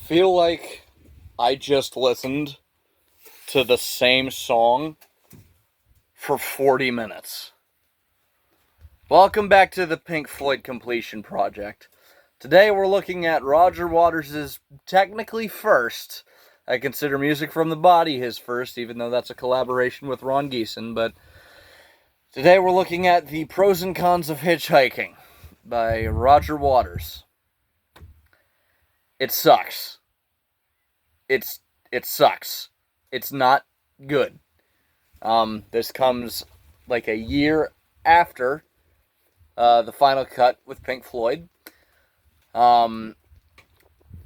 feel like I just listened to the same song for 40 minutes. Welcome back to the Pink Floyd Completion Project. Today we're looking at Roger Waters' technically first. I consider Music from the Body his first, even though that's a collaboration with Ron Geeson. But today we're looking at The Pros and Cons of Hitchhiking by Roger Waters. It sucks. It sucks. It's not good. This comes like a year after the final cut with Pink Floyd.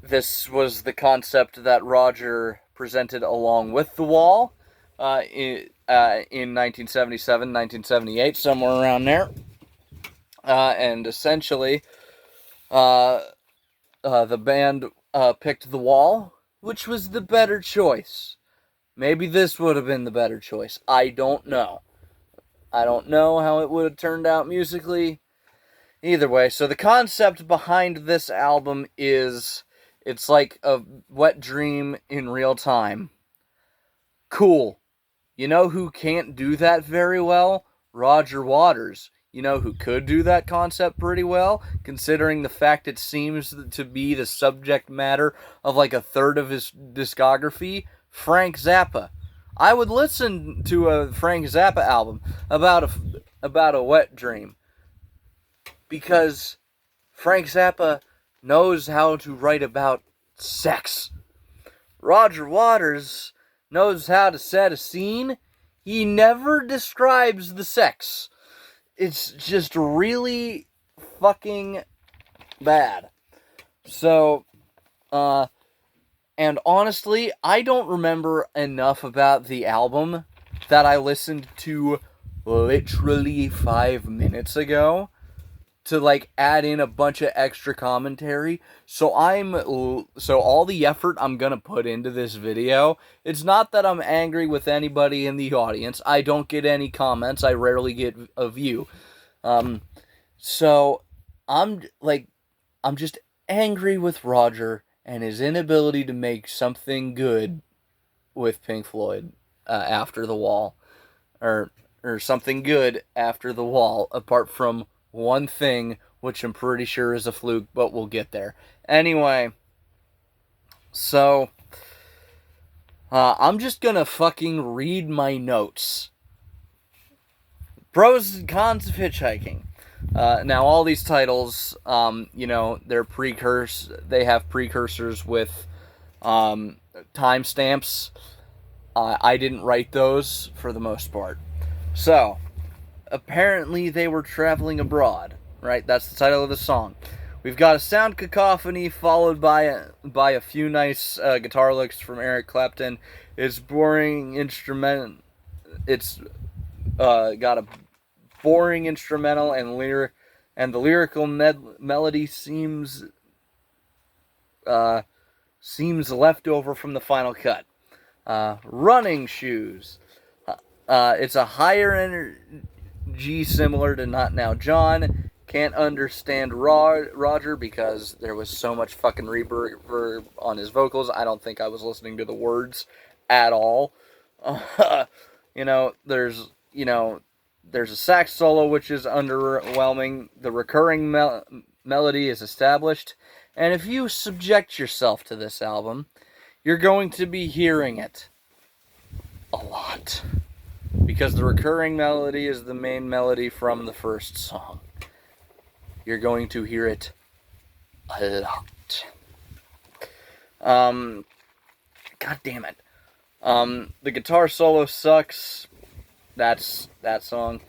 This was the concept that Roger presented along with The Wall in 1977, 1978, somewhere around there. And essentially, the band picked The Wall, which was the better choice. Maybe this would have been the better choice. I don't know. I don't know how it would have turned out musically. Either way, so the concept behind this album is it's like a wet dream in real time. Cool. You know who can't do that very well? Roger Waters. You know who could do that concept pretty well, considering the fact it seems to be the subject matter of like a third of his discography? Frank Zappa. I would listen to a Frank Zappa album about a wet dream, because Frank Zappa knows how to write about sex. Roger Waters knows how to set a scene. He never describes the sex. It's just really fucking bad. So, and honestly, I don't remember enough about the album that I listened to literally 5 minutes ago to like add in a bunch of extra commentary. So all the effort I'm gonna put into this video, it's not that I'm angry with anybody in the audience. I don't get any comments. I rarely get a view. So I'm just angry with Roger and his inability to make something good with Pink Floyd after The Wall, or something good after The Wall, apart from one thing, which I'm pretty sure is a fluke, but we'll get there. Anyway, so I'm just gonna fucking read my notes. Pros and cons of hitchhiking. Now, all these titles, they're they have precursors with timestamps. I didn't write those for the most part. So, apparently they were traveling abroad, right? That's the title of the song. We've got a sound cacophony followed by a few nice guitar licks from Eric Clapton. It's boring instrumental. It's got a boring instrumental and the lyrical melody seems left over from the final cut. Running shoes. It's a higher energy similar to Not Now John. Can't understand Roger because there was so much fucking reverb on his vocals. I don't think I was listening to the words at all. There's a sax solo which is underwhelming. The recurring melody is established. And if you subject yourself to this album, you're going to be hearing it a lot. Because the recurring melody is the main melody from the first song. You're going to hear it a lot. God damn it. The guitar solo sucks. That's that song.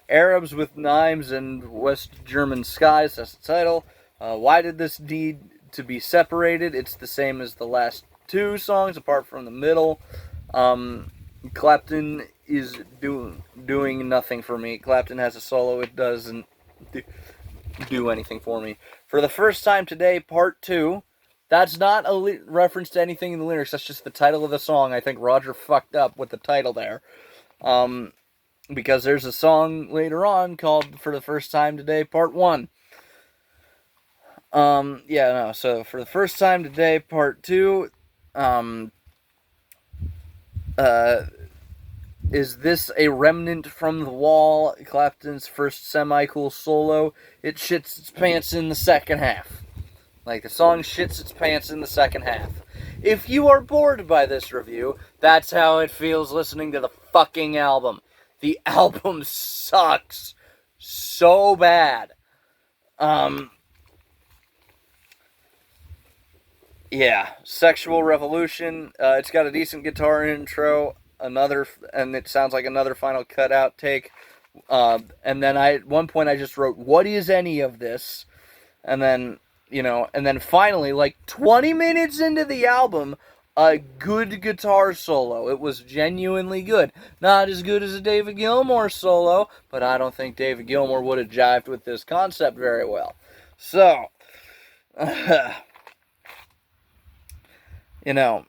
Arabs with Knives and West German Skies. That's the title. Why did this need to be separated? It's the same as the last two songs, apart from the middle. Clapton is doing nothing for me. Clapton has a solo. It doesn't do anything for me. For the first time today, part 2. That's not a reference to anything in the lyrics. That's just the title of the song. I think Roger fucked up with the title there. Because there's a song later on called For the First Time Today, Part 1. Yeah, no, so for the first time today, part two, um, uh, is this a remnant from The Wall, Clapton's first semi-cool solo? It shits its pants in the second half. Like, the song shits its pants in the second half. If you are bored by this review, that's how it feels listening to the fucking album. The album sucks so bad. Yeah, Sexual Revolution. It's got a decent guitar intro, and it sounds like another Final Cut outtake. And then at one point I just wrote, "What is any of this?" And then finally, like 20 minutes into the album, a good guitar solo. It was genuinely good. Not as good as a David Gilmour solo, but I don't think David Gilmour would have jived with this concept very well. So. you know,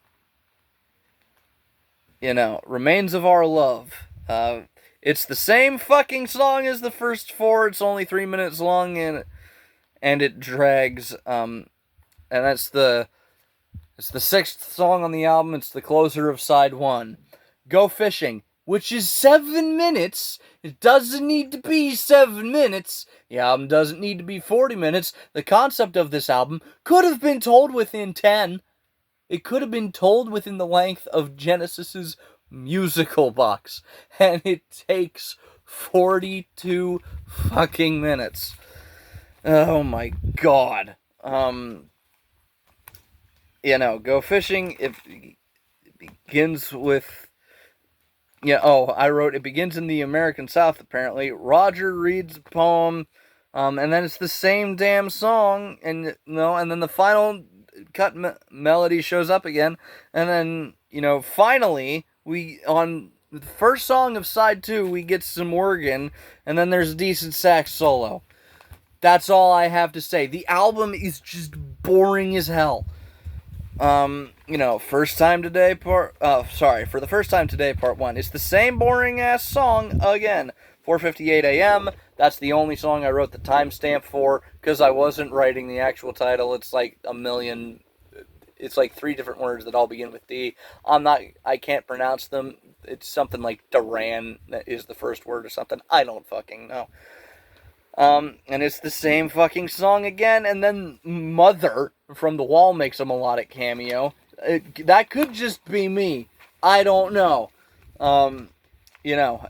Remains of Our Love. It's the same fucking song as the first four. It's only 3 minutes long and it drags. And it's the sixth song on the album. It's the closer of side one. Go Fishing, which is 7 minutes. It doesn't need to be 7 minutes. The album doesn't need to be 40 minutes. The concept of this album could have been told within 10. It could have been told within the length of Genesis's musical box. And it takes 42 fucking minutes. Oh my god. Go Fishing, it begins with... I wrote, it begins in the American South, apparently. Roger reads a poem, and then it's the same damn song, and then the final cut melody shows up again, and then, finally, on the first song of side two, we get some organ, and then there's a decent sax solo. That's all I have to say. The album is just boring as hell. For the first time today, part one. It's the same boring ass song again. 4:58 a.m. That's the only song I wrote the timestamp for, because I wasn't writing the actual title. It's like it's like 3 different words that all begin with D. I can't pronounce them. It's something like Duran that is the first word or something. I don't fucking know. And it's the same fucking song again, and then Mother from The Wall makes a melodic cameo. That could just be me. I don't know. And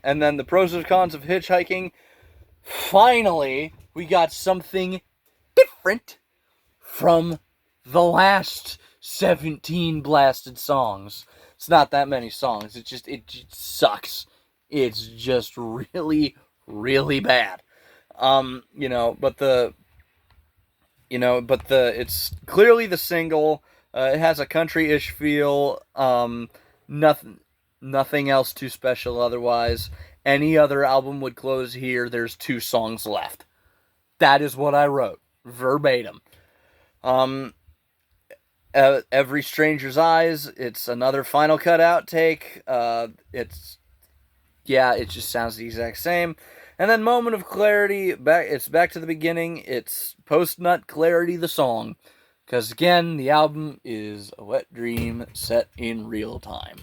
then the pros and cons of hitchhiking. Finally, we got something different from the last 17 blasted songs. It's not that many songs. It just sucks. It's just really, really bad. It's clearly the single. It has a country-ish feel. Nothing else too special otherwise. Any other album would close here. There's 2 songs left. That is what I wrote. Verbatim. Every Stranger's Eyes. It's another Final Cut outtake. It just sounds the exact same. And then Moment of Clarity, it's back to the beginning. It's Post-Nut Clarity, the song. Because, again, the album is a wet dream set in real time.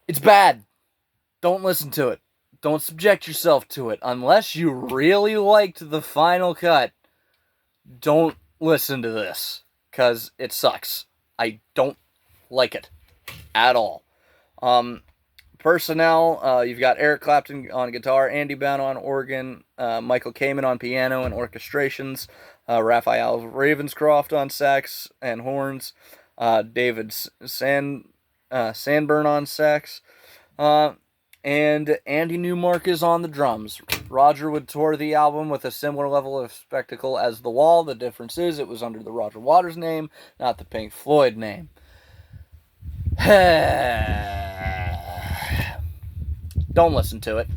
It's bad. Don't listen to it. Don't subject yourself to it. Unless you really liked the Final Cut, don't listen to this. Because it sucks. I don't like it. At all. Personnel, you've got Eric Clapton on guitar, Andy Bown on organ, Michael Kamen on piano and orchestrations, Raphael Ravenscroft on sax and horns, David Sandburn on sax, and Andy Newmark is on the drums. Roger would tour the album with a similar level of spectacle as The Wall. The difference is it was under the Roger Waters name, not the Pink Floyd name. Don't listen to it.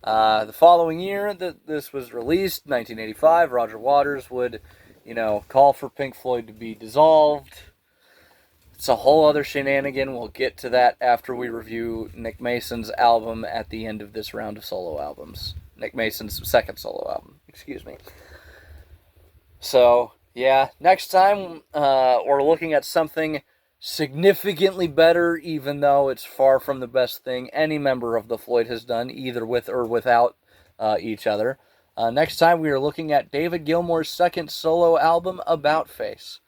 The following year that this was released, 1985, Roger Waters would, call for Pink Floyd to be dissolved. It's a whole other shenanigan. We'll get to that after we review Nick Mason's album at the end of this round of solo albums. Nick Mason's second solo album, excuse me. So, yeah, next time we're looking at something significantly better, even though it's far from the best thing any member of the Floyd has done, either with or without each other. Next time we are looking at David Gilmour's second solo album, About Face.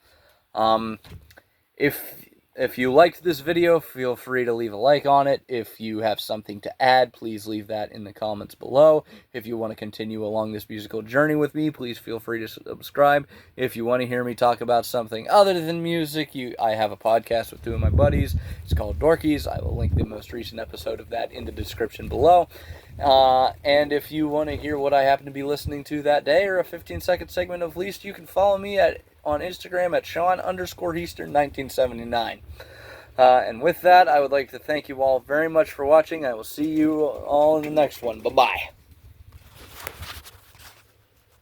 If if you liked this video, feel free to leave a like on it. If you have something to add, please leave that in the comments below. If you want to continue along this musical journey with me, please feel free to subscribe. If you want to hear me talk about something other than music, I have a podcast with two of my buddies. It's called Dorkies. I will link the most recent episode of that in the description below. And if you want to hear what I happen to be listening to that day, or a 15-second segment of Least, you can follow me on Instagram at Sean_Heaster1979. And with that, I would like to thank you all very much for watching. I will see you all in the next one. Bye-bye.